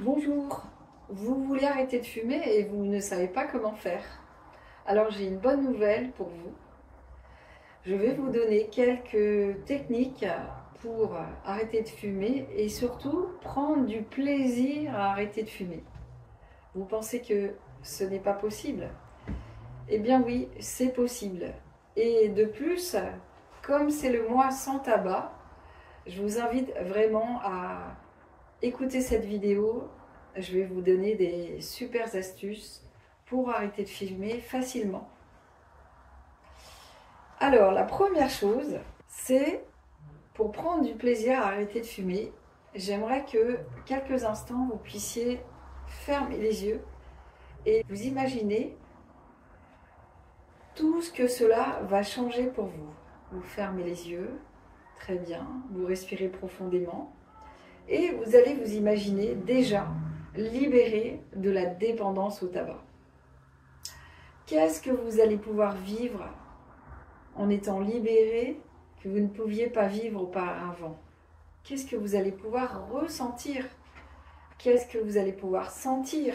Bonjour, vous voulez arrêter de fumer et vous ne savez pas comment faire. Alors j'ai une bonne nouvelle pour vous. Je vais vous donner quelques techniques pour arrêter de fumer et surtout prendre du plaisir à arrêter de fumer. Vous pensez que ce n'est pas possible? Eh bien oui, c'est possible. Et de plus, comme c'est le mois sans tabac, je vous invite vraiment à écouter cette vidéo. Je vais vous donner des super astuces pour arrêter de fumer facilement. Alors, la première chose, c'est pour prendre du plaisir à arrêter de fumer, j'aimerais que quelques instants vous puissiez fermer les yeux et vous imaginer tout ce que cela va changer pour vous. Vous fermez les yeux, très bien, vous respirez profondément et vous allez vous imaginer déjà libéré de la dépendance au tabac. Qu'est-ce que vous allez pouvoir vivre en étant libéré que vous ne pouviez pas vivre auparavant? Qu'est-ce que vous allez pouvoir ressentir? Qu'est-ce que vous allez pouvoir sentir?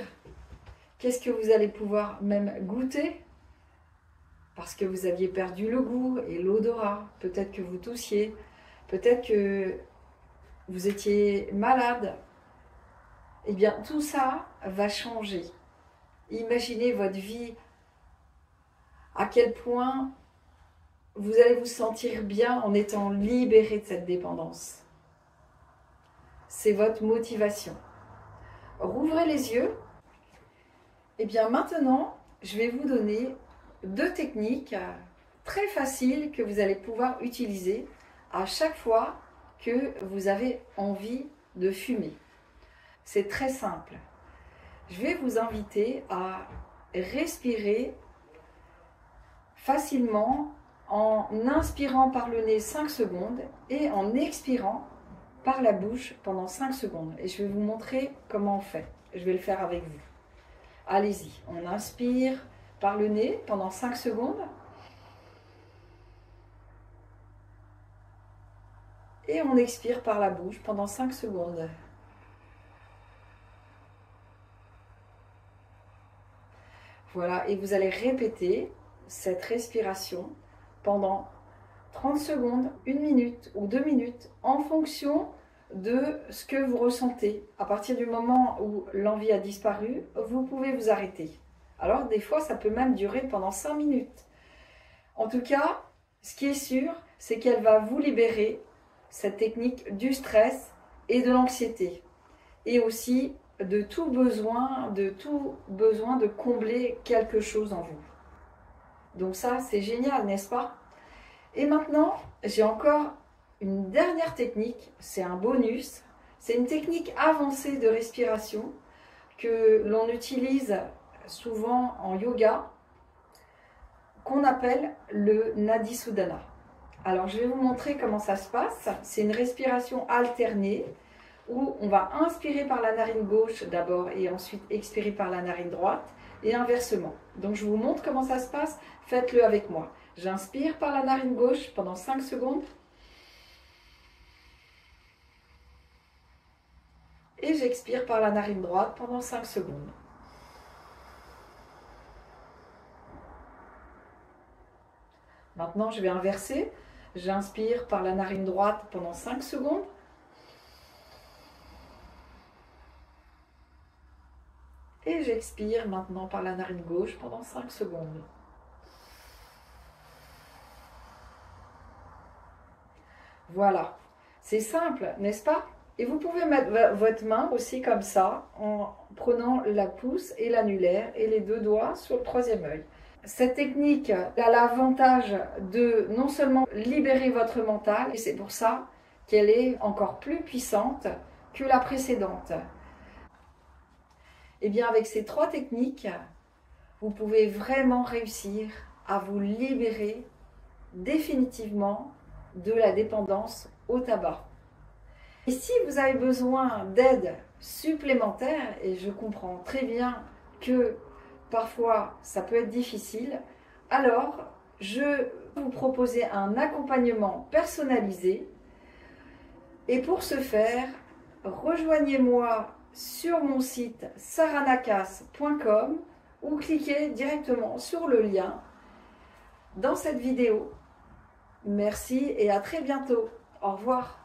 Qu'est-ce que vous allez pouvoir même goûter? Parce que vous aviez perdu le goût et l'odorat. Peut-être que vous toussiez. Peut-être que vous étiez malade. Eh bien, tout ça va changer. Imaginez votre vie, à quel point vous allez vous sentir bien en étant libéré de cette dépendance. C'est votre motivation. Rouvrez les yeux. Et bien maintenant, je vais vous donner deux techniques très faciles que vous allez pouvoir utiliser à chaque fois que vous avez envie de fumer. C'est très simple. Je vais vous inviter à respirer facilement en inspirant par le nez 5 secondes et en expirant par la bouche pendant 5 secondes. Et je vais vous montrer comment on fait. Je vais le faire avec vous. Allez-y, on inspire par le nez pendant 5 secondes. Et on expire par la bouche pendant 5 secondes. Voilà, et vous allez répéter cette respiration pendant 30 secondes, 1 minute ou 2 minutes en fonction de ce que vous ressentez. À partir du moment où l'envie a disparu, vous pouvez vous arrêter. Alors des fois, ça peut même durer pendant 5 minutes. En tout cas, ce qui est sûr, c'est qu'elle va vous libérer, cette technique, du stress et de l'anxiété. Et aussi de tout besoin de combler quelque chose en vous. Donc ça, c'est génial, n'est-ce pas? Et maintenant, j'ai encore une dernière technique, c'est un bonus. C'est une technique avancée de respiration que l'on utilise souvent en yoga, qu'on appelle le Nadi Sudhana. Alors, je vais vous montrer comment ça se passe. C'est une respiration alternée où on va inspirer par la narine gauche d'abord et ensuite expirer par la narine droite et inversement. Donc, je vous montre comment ça se passe. Faites-le avec moi. J'inspire par la narine gauche pendant 5 secondes. Et j'expire par la narine droite pendant 5 secondes. Maintenant, je vais inverser. J'inspire par la narine droite pendant 5 secondes. Et j'expire maintenant par la narine gauche pendant 5 secondes. Voilà. C'est simple, n'est-ce pas? Et vous pouvez mettre votre main aussi comme ça, en prenant la pouce et l'annulaire et les deux doigts sur le troisième œil. Cette technique a l'avantage de non seulement libérer votre mental, et c'est pour ça qu'elle est encore plus puissante que la précédente. Et bien avec ces trois techniques, vous pouvez vraiment réussir à vous libérer définitivement de la dépendance au tabac. Et si vous avez besoin d'aide supplémentaire, et je comprends très bien que parfois ça peut être difficile, alors je vais vous proposer un accompagnement personnalisé. Et pour ce faire, rejoignez-moi sur mon site saranakas.com ou cliquez directement sur le lien dans cette vidéo. Merci et à très bientôt. Au revoir.